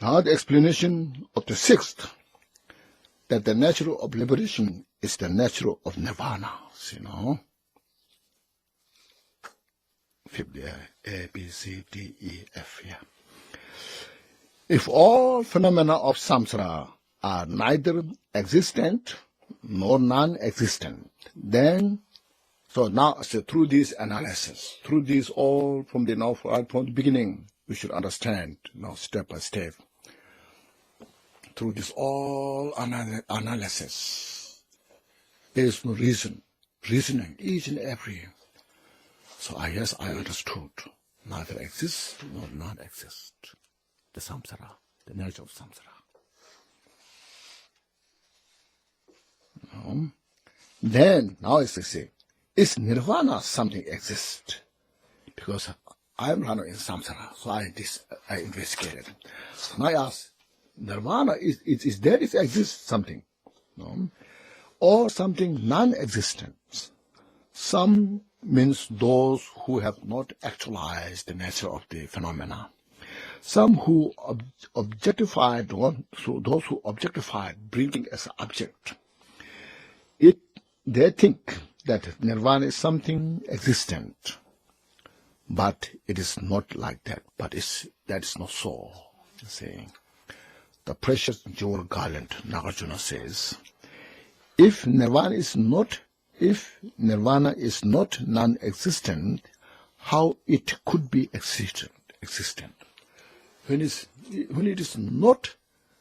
Now the explanation of the sixth, that the nature of liberation is the nature of nirvana, Fifth, A, B, C, D, E, F, yeah. If all phenomena of samsara are neither existent nor non-existent, then, through this analysis, through this all from the beginning, we should understand, step by step. Through this all analysis, there is no reasoning, each and every. So I understood, neither exists nor non-exist, the samsara, the nature of samsara. Then, now as they say, is nirvana something exists? Because I'm running in samsara, so I investigated. So I asked, nirvana is there, it exists something, or something non-existent. Some means those who have not actualized the nature of the phenomena. Some who objectified, those who objectified bringing as an object. They think that nirvana is something existent, but it is not like that. But that is not so. Saying, the precious jewel garland, Nagarjuna says, if nirvana is not non-existent, how it could be existent? When it is not,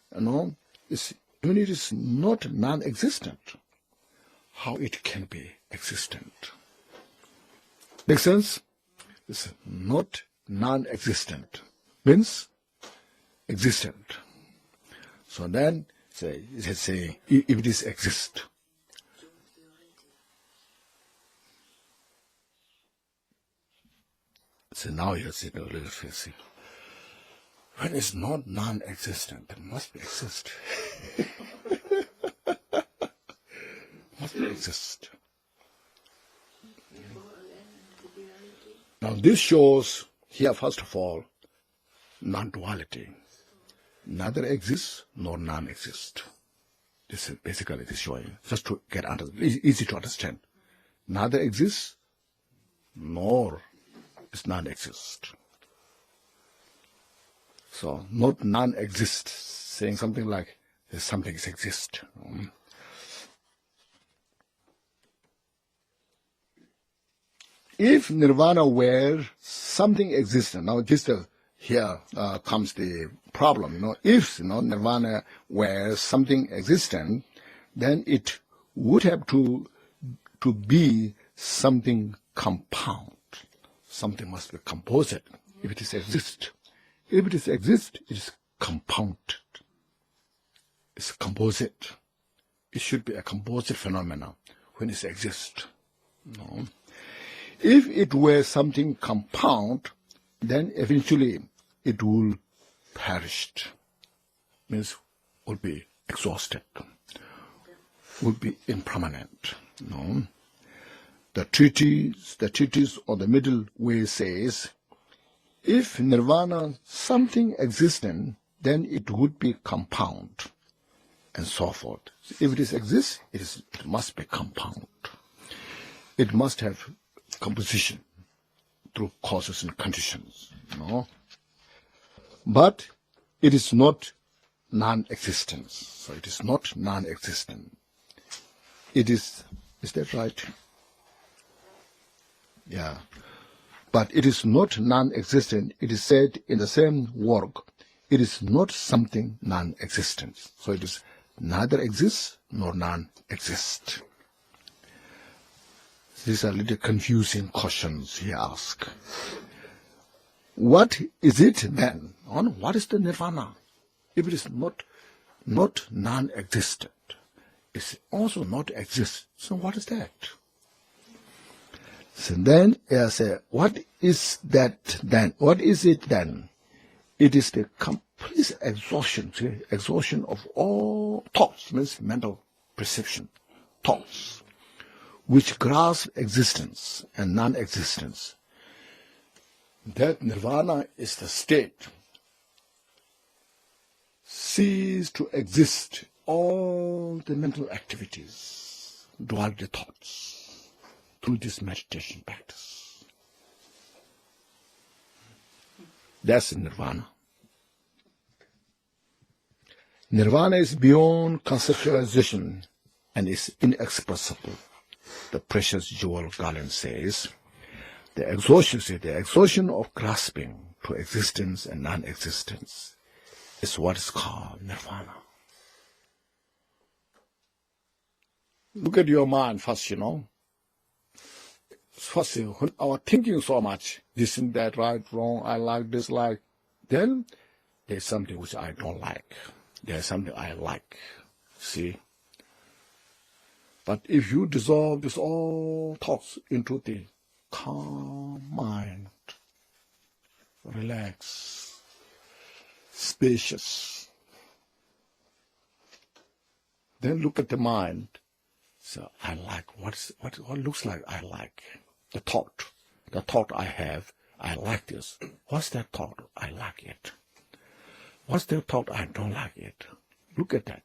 when it is not non-existent, how it can be existent? Makes sense? It's not non-existent, means existent. So then, let's say, if it is exist. So now you see the little facing. When it's not non-existent, it must exist. Must exist. Now this shows here, first of all, non-duality. Neither exists nor non-exist. This is basically this showing, just to get under, easy to understand. Neither exists nor is non-exist. So not non-exist, saying something like something exists. If nirvana were something existent, now just here comes the problem. If nirvana were something existent, then it would have to be something compound. Something must be composite. If it is exist, it is compounded. It's composite. It should be a composite phenomenon when it exists. No. If it were something compound, then eventually it will perish. Means will be exhausted, will be impermanent. No. The treatise on the middle way says, if nirvana something existent, then it would be compound, and so forth. If it exists, it must be compound. It must have composition through causes and conditions. But it is not non-existence. So it is not non-existent. It is that right? Yeah. But it is not non-existent. It is said in the same work, it is not something non-existent. So it is neither exists nor non-exist. These are little confusing questions he asks. What is it then? What is the nirvana? If it is not non-existent, it also not exist. So what is that? So then I say, what is that then? What is it then? It is the complete exhaustion of all thoughts, means mental perception, thoughts, which grasp existence and non-existence. That nirvana is the state cease to exist all the mental activities, duality thoughts, through this meditation practice. That's Nirvana. Nirvana is beyond conceptualization and is inexpressible. The precious jewel Garland says, the exhaustion of grasping to existence and non-existence is what is called Nirvana. Look at your mind first, First, when our thinking so much, this and that, right, wrong, I like, dislike, then there's something which I don't like. There's something I like. See? But if you dissolve this all thoughts into the calm mind, relaxed, spacious, then look at the mind. So I like what looks like I like. The thought I have, I like this. What's that thought? I like it. What's the thought? I don't like it. Look at that.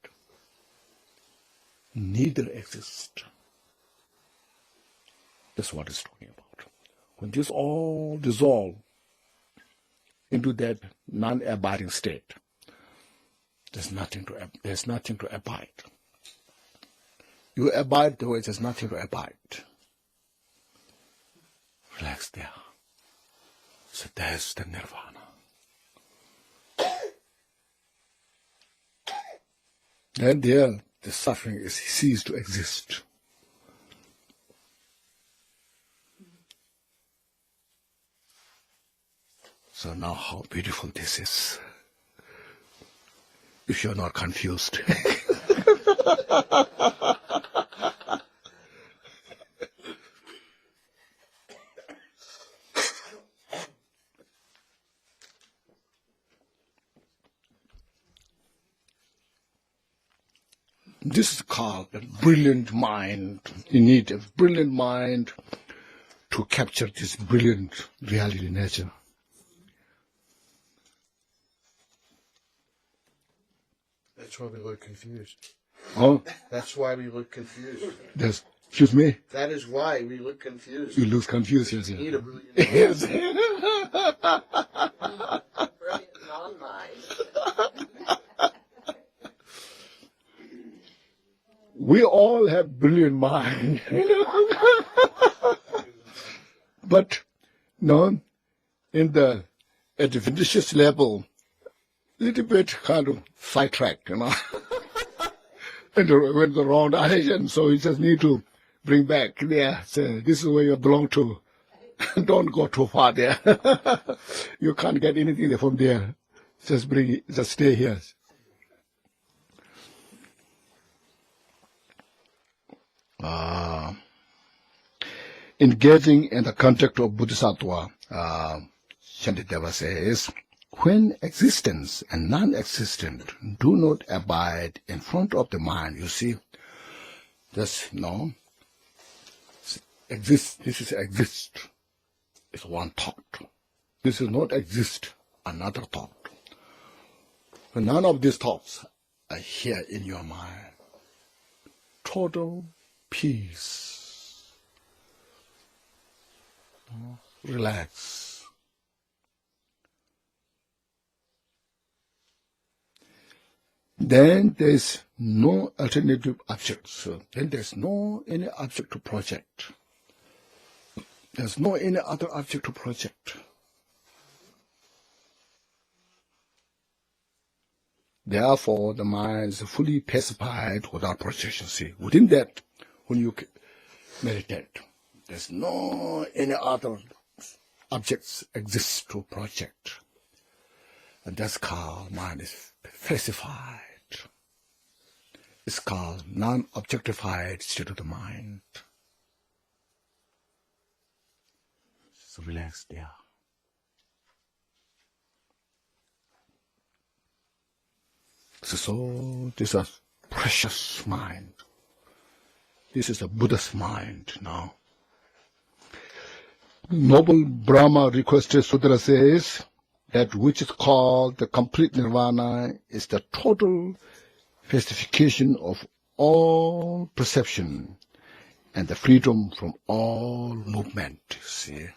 Neither exists. That's what it's talking about. When this all dissolve into that non-abiding state, there's nothing to abide. You abide the way there's nothing to abide. Relax there. So there's the Nirvana. And there, the suffering is ceased to exist. So now how beautiful this is. If you're not confused. This is called a brilliant mind. You need a brilliant mind to capture this brilliant reality nature. That's why we look confused. Oh? That's why we look confused. Excuse me? That is why we look confused. You look confused, yes. You need a brilliant mind. Yes. Brilliant non-mind. We all have brilliant mind, but no, at the Adventist level, little bit kind of sidetracked, and went the wrong direction. So you just need to bring back there. Say, this is where you belong to. Don't go too far there. You can't get anything from there. Just stay here. Engaging in the contact of Bodhisattva, Shantideva says, when existence and non-existent do not abide in front of the mind, you see, this exist. This is exist. It's one thought. This is not exist, another thought. When none of these thoughts are here in your mind, total peace. Relax. Then there's no alternative object. So then there's no any object to project. There's no any other object to project. Therefore, the mind is fully pacified without projection. See, within that, when you meditate, there's no any other objects exist to project. And that's called mind is pacified. It's called non-objectified state of the mind. So relax there. So this is a precious mind. This is a Buddha's mind now. Noble Brahma requested Sudra says, that which is called the complete nirvana is the total pacification of all perception and the freedom from all movement. See,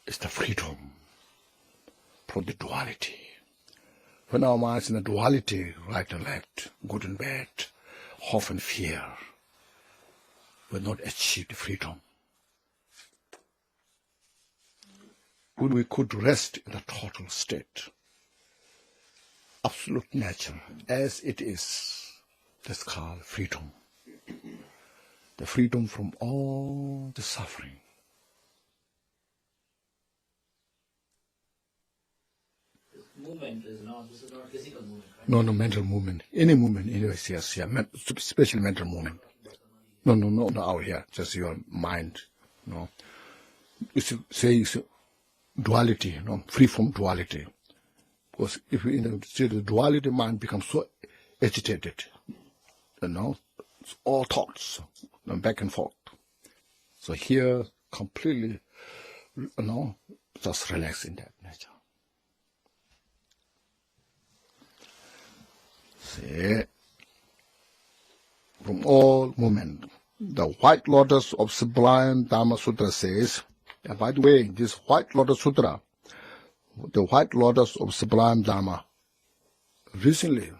it's the freedom from the duality. When our mind is in the duality, right and left, good and bad, hope and fear, will not achieve the freedom. When we could rest in the total state, absolute nature, as it is, that's called freedom. The freedom from all the suffering. Movement is not, this is not physical movement, right? No, mental movement. Any movement, anyways, yes, yeah, especially mental movement. No, out here, just your mind, no. It's duality, free from duality. Because if you see the duality, mind becomes so agitated, it's all thoughts, back and forth. So here, completely, just relax in that nature. See, from all movement, the White Lotus of Sublime Dharma Sutra says, and by the way, this White Lotus Sutra, the White Lotus of Sublime Dharma, recently,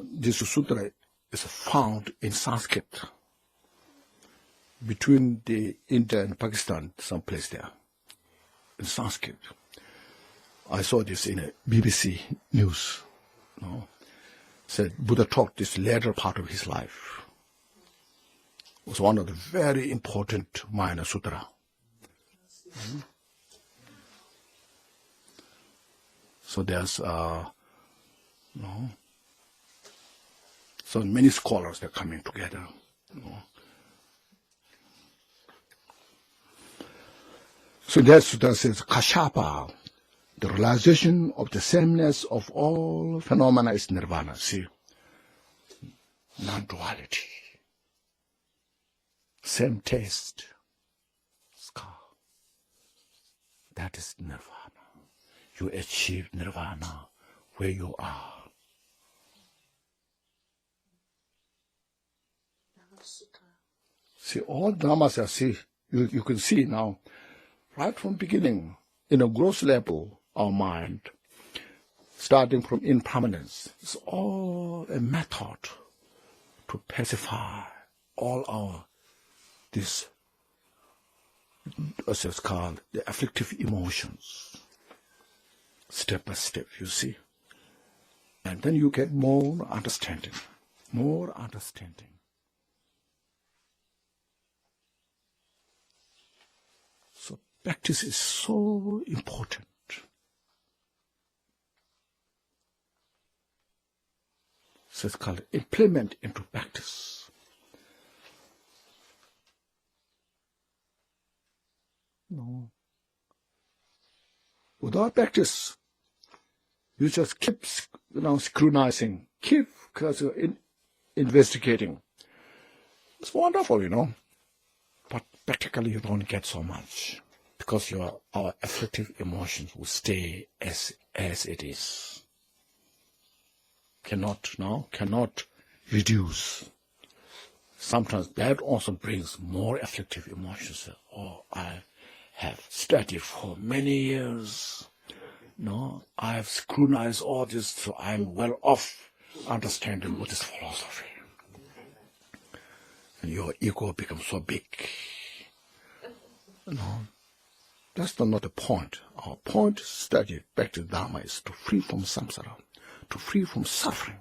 this sutra is found in Sanskrit, between the India and Pakistan, someplace there, in Sanskrit. I saw this in a BBC news. Said Buddha taught this later part of his life. It was one of the very important minor sutra. So there's so many scholars that are coming together. So that sutra says Kashapa, the realization of the sameness of all phenomena is nirvana. See, non-duality, same taste, that is nirvana. You achieve nirvana where you are. See, all dramas are, see, you can see now, right from beginning, in a gross level, our mind, starting from impermanence, it's all a method to pacify all our, this, as it's called, the afflictive emotions, step by step, you see. And then you get more understanding, more understanding. So practice is so important. So it's called implement into practice. No. Without practice, you just keep, scrutinizing, keep investigating. It's wonderful, but practically you don't get so much because our afflictive emotions will stay as it is. Cannot reduce. Sometimes that also brings more afflictive emotions. Oh, I have studied for many years. I have scrutinized all this, so I'm well off understanding Buddhist philosophy. And your ego becomes so big. That's not the point. Our point to study back to Dharma is to free from samsara, to free from suffering.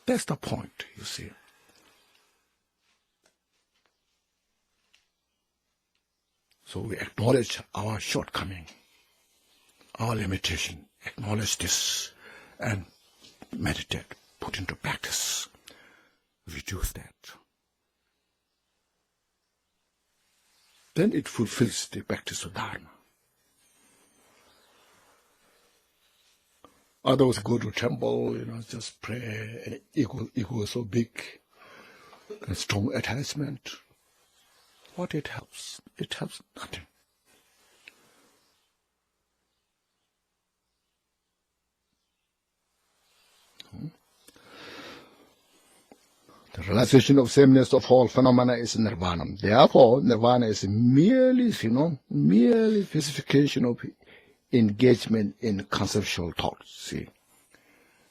That's the point, you see. So we acknowledge our shortcoming, our limitation, acknowledge this, and meditate, put into practice, reduce that. Then it fulfills the practice of Dharma. Others go to temple, just pray, and ego is so big, and strong attachment. What it helps? It helps nothing. The realization of sameness of all phenomena is nirvana. Therefore, nirvana is merely, merely specification of engagement in conceptual thought. See,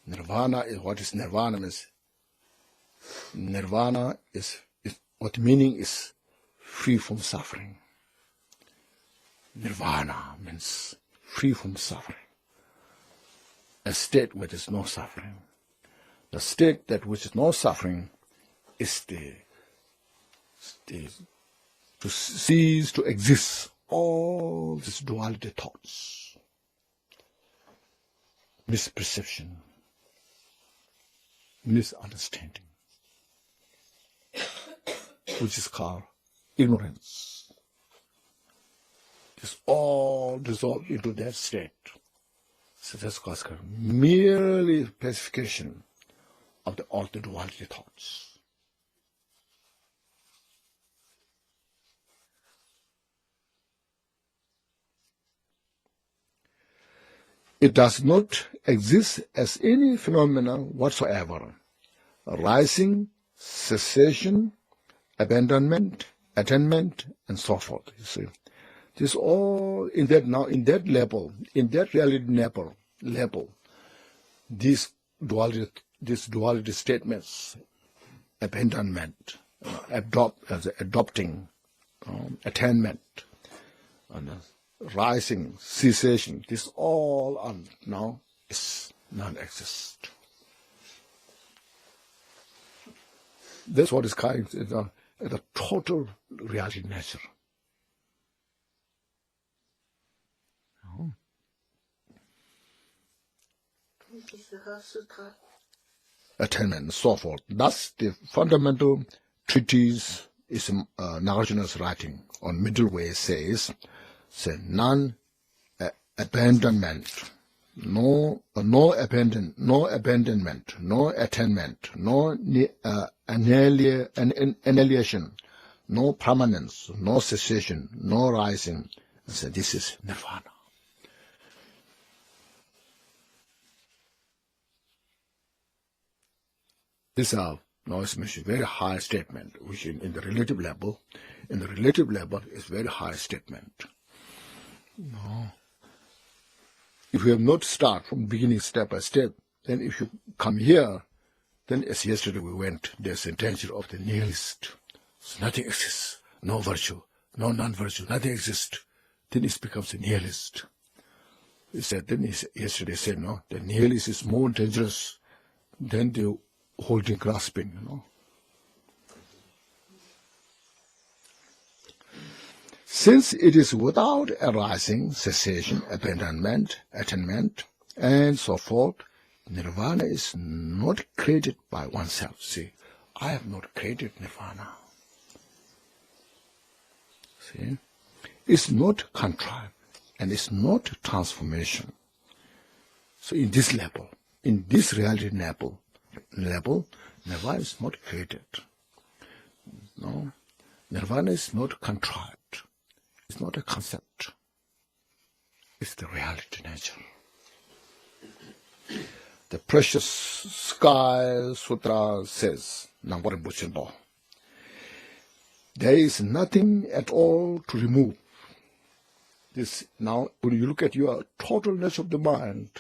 nirvana is what is nirvana means. Nirvana is what meaning is free from suffering. Nirvana means free from suffering. A state where there is no suffering. The state that which is no suffering is to cease to exist all these duality thoughts, misperception, misunderstanding, which is called ignorance. It's all dissolved into that state. So that's called merely pacification of all the duality thoughts. It does not exist as any phenomena whatsoever. Rising, cessation, abandonment, attainment, and so forth. You see, this all in that level, in that reality level, these duality statements, abandonment, adopting, attainment, and rising, cessation, this all now is non-exist. That's what is called the total reality nature. Attainment and so forth. That's the fundamental treatise is Nagarjuna's writing on middle way says, non-abandonment, no abandonment, no attainment, no annihilation, no permanence, no cessation, no rising. So this is Nirvana. These are now it's mentioned very high statement, which in the relative level, is very high statement. No. If you have not start from beginning step by step, then if you come here, then as yesterday we went, there's intention of the nihilist. So nothing exists, no virtue, no non-virtue, nothing exists. Then it becomes a nihilist. He said, yesterday said, no, the nihilist is more dangerous than the holding, grasping, Since it is without arising, cessation, abandonment, attainment, and so forth, Nirvana is not created by oneself. See, I have not created Nirvana. See, it's not contrived, and it's not transformation. So in this level, in this reality level, Nirvana is not created. No, Nirvana is not contrived. It's not a concept. It's the reality nature. The precious sky sutra says, there is nothing at all to remove. This now, when you look at your total nature of the mind,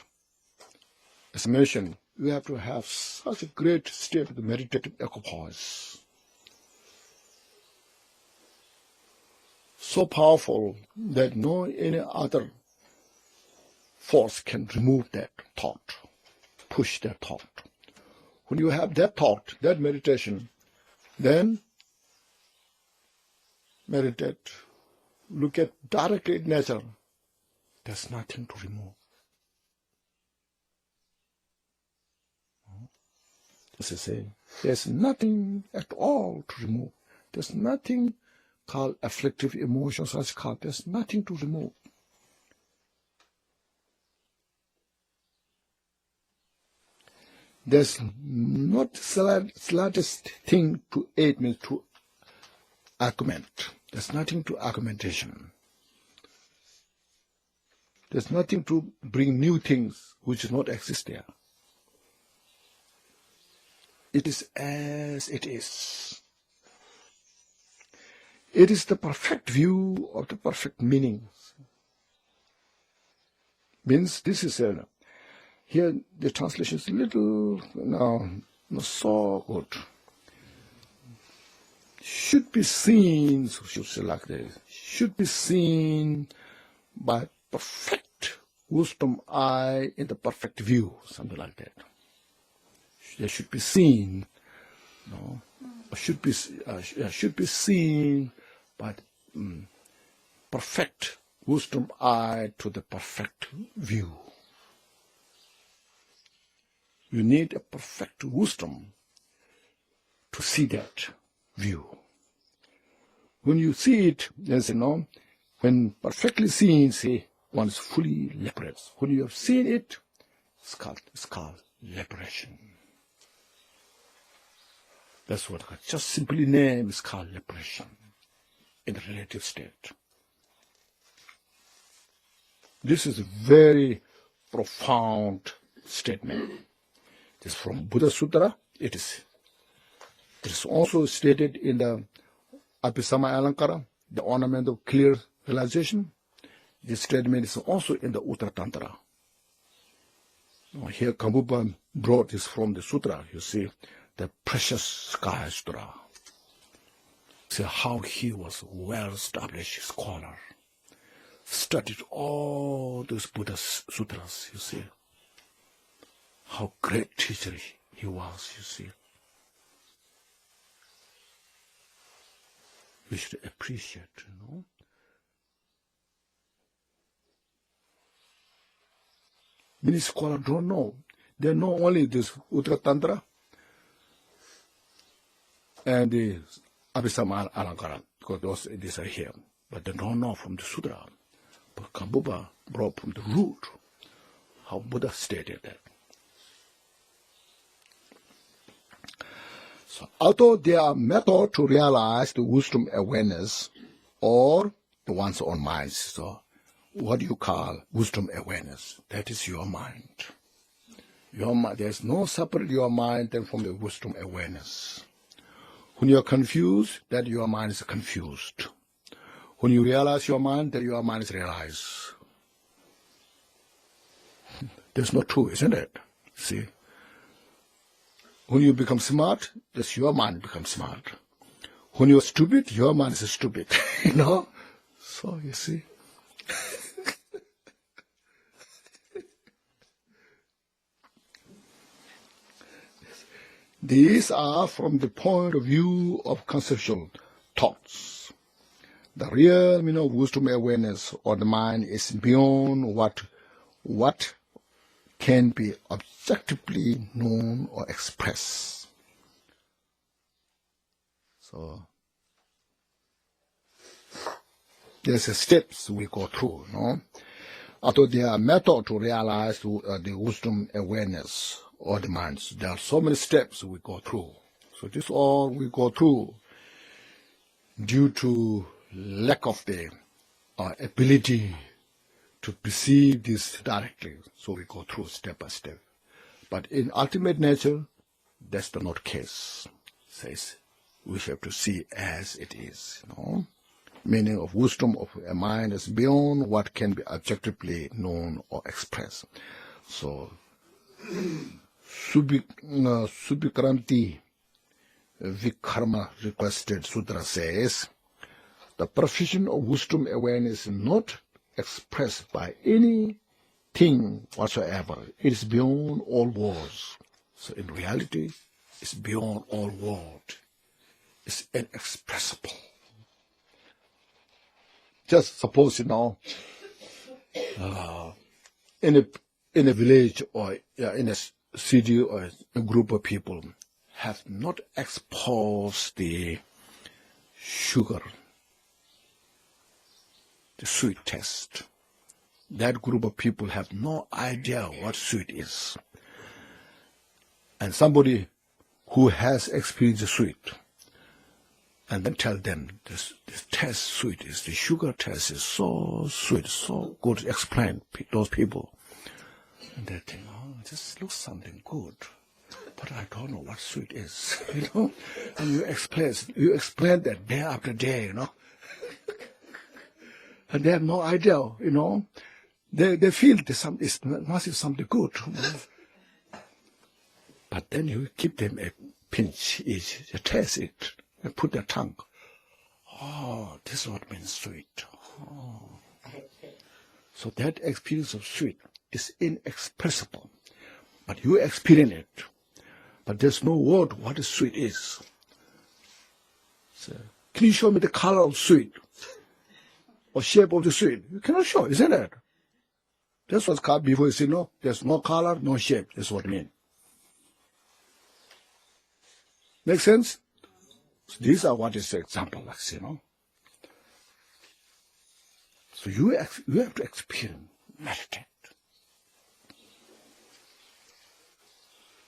as mentioned, you have to have such a great state of the meditative equipoise. So powerful that no any other force can remove that thought, push that thought. When you have that thought, that meditation, then meditate, look at directly at nature. There's nothing to remove. As I say, there's nothing at all to remove. There's nothing called afflictive emotions, as called. There's nothing to remove. There's not slightest thing to aid me to argument. There's nothing to argumentation. There's nothing to bring new things which does not exist there. it is as it is. It is the perfect view of the perfect meaning. Means this is here the translation is a little not so good. Should be seen, so should say like this, should be seen by perfect wisdom eye in the perfect view, something like that. They should be seen, should be seen by perfect wisdom eye to the perfect view. You need a perfect wisdom to see that view. When you see it, there's when perfectly seen, see, one is fully liberated. When you have seen it, it's called liberation. That's what just simply name is called liberation in the relative state. This is a very profound statement. It is from Buddha Sutra. It is also stated in the Abhisama Alankara, the ornament of clear realization. This statement is also in the Uttara Tantra. Here Gampopa brought this from the sutra, you see, the precious sky sutra. See how he was well-established scholar. Studied all those Buddha sutras, you see. How great teacher he was, you see. We should appreciate, Many scholars don't know. They know only this Uttara Tantra and the Abhisama Alankara, because these are here. But they don't know from the Sutra. But Gampopa brought from the root how Buddha stated that. So, although there are methods to realize the wisdom awareness or the one's own mind, so what you call wisdom awareness, that is your mind. Your mind, there's no separate your mind than from the wisdom awareness. When you're confused, that your mind is confused. When you realize your mind, that your mind is realized. That's not true, isn't it? See? When you become smart, that's your mind becomes smart. When you're stupid, your mind is stupid. So, you see. These are from the point of view of conceptual thoughts. The real meaning of wisdom awareness or the mind is beyond what can be objectively known or expressed. So there's a steps we go through, Although there are methods to realize the wisdom awareness or the minds, there are so many steps we go through. So this all we go through due to lack of the ability to perceive this directly. So we go through step by step. But in ultimate nature, that's the not case. It says we have to see as it is. Meaning of wisdom of a mind is beyond what can be objectively known or expressed. So, Subhikranti Vikarma requested sutra says, the perfection of wisdom awareness is not expressed by anything whatsoever. It is beyond all words. So in reality, it's beyond all words. It's inexpressible. Just suppose, in a village or in a city or a group of people have not exposed the sugar, the sweet taste. That group of people have no idea what sweet is. And somebody who has experienced the sweet, and then tell them this taste sweet is, the sugar taste is so sweet, so good, explain those people. And they think, this looks something good. but I don't know what sweet is, And you explain that day after day, And they have no idea, They feel it must be something good. But then you give them a pinch each, you taste it, and put their tongue. Oh, this is what means sweet. Oh. So that experience of sweet is inexpressible. But you experience it. But there's no word what a sweet is. So, can you show me the color of sweet? Or shape of the sweet? You cannot show, isn't it? That's what's called before you say no. There's no color, no shape. That's what I mean. Make sense? So these are what is the example, So you have to experience, meditate.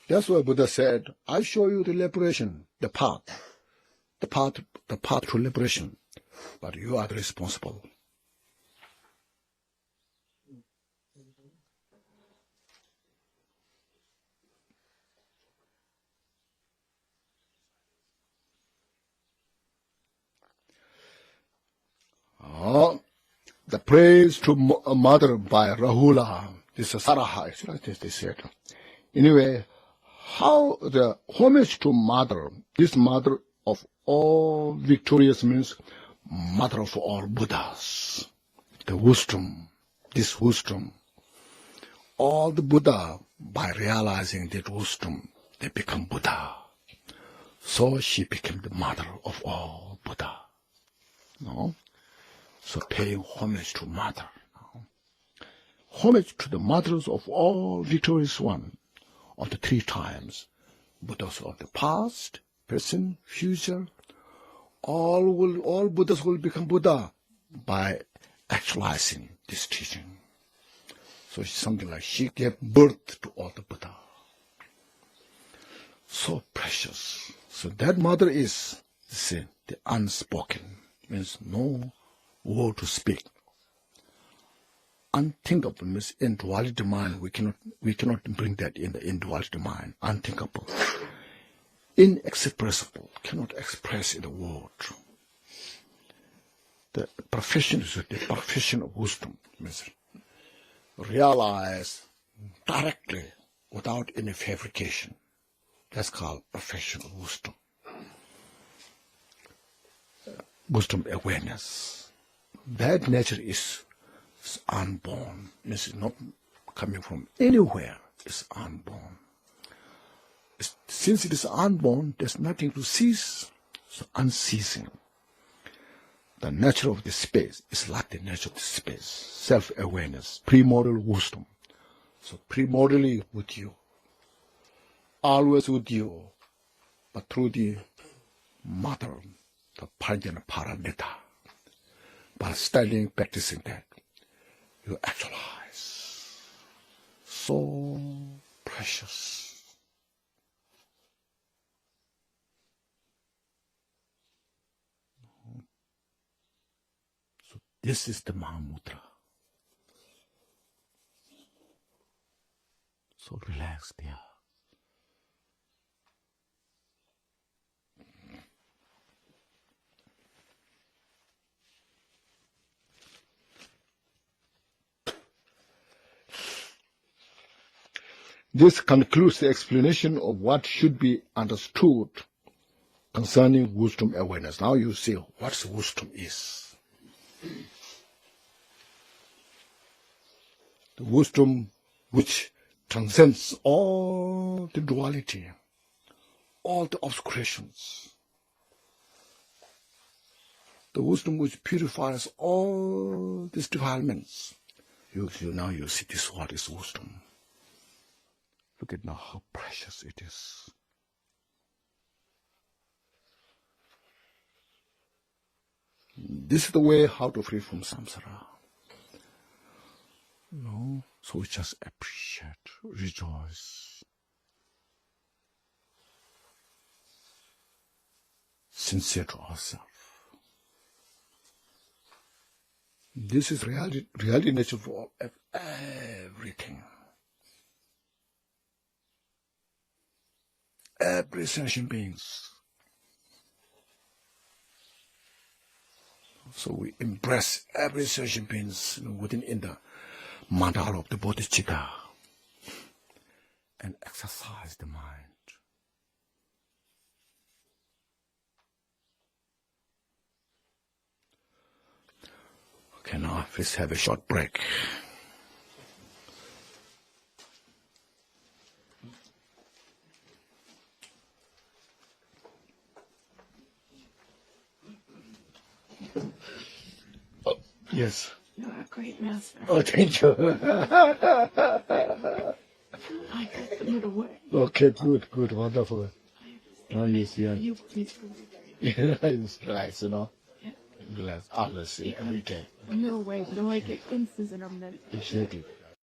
That's why Buddha said, I show you the liberation, the path to liberation, but you are the responsible. The praise to mother by Rahula. This is Saraha, it's like this, they said. Anyway, how the homage to mother, this mother of all victorious means mother of all Buddhas. The wisdom, this wisdom. All the Buddha, by realizing that wisdom, they become Buddha. So she became the mother of all Buddha. So paying homage to mother. Homage to the mothers of all victorious one of the three times. Buddhas of the past, present, future. All Buddhas will become Buddha by actualizing this teaching. So it's something like she gave birth to all the Buddha. So precious. So that mother is, the unspoken. Means no word to speak. Unthinkable means in duality mind. We cannot bring that in the duality mind. Unthinkable. Inexpressible. Cannot express in the word. The perfection is the perfection of wisdom. Means realize directly without any fabrication. That's called perfection of wisdom. Wisdom awareness. That nature is unborn. It's not coming from anywhere. It's unborn. Since it is unborn, there's nothing to cease. It's unceasing. The nature of the space is like the nature of the space. Self-awareness, primordial wisdom. So primordially with you. Always with you. But through the mother, the Pajana Paramita. By studying, practicing that, you actualize. So precious. So this is the Mahamudra. So relax there. This concludes the explanation of what should be understood concerning wisdom awareness. Now you see what wisdom is. The wisdom which transcends all the duality, all the obscurations. The wisdom which purifies all these defilements. Now you see this what is wisdom. Look at now how precious it is. This is the way how to free from samsara. So we just appreciate, rejoice. Sincere to ourselves. This is reality nature for everything. every sentient beings. So we embrace every sentient beings within in the mandala of the bodhicitta and exercise the mind. Okay, now let's have a short break. Oh, yes. You are a great master. Oh, thank you. I got them it away. Okay, good, wonderful. Oh, yes, yeah. You put me through. Yeah, it's nice, Yeah. Glass, honestly, every day. No way. No hay que confusion them. Exactly.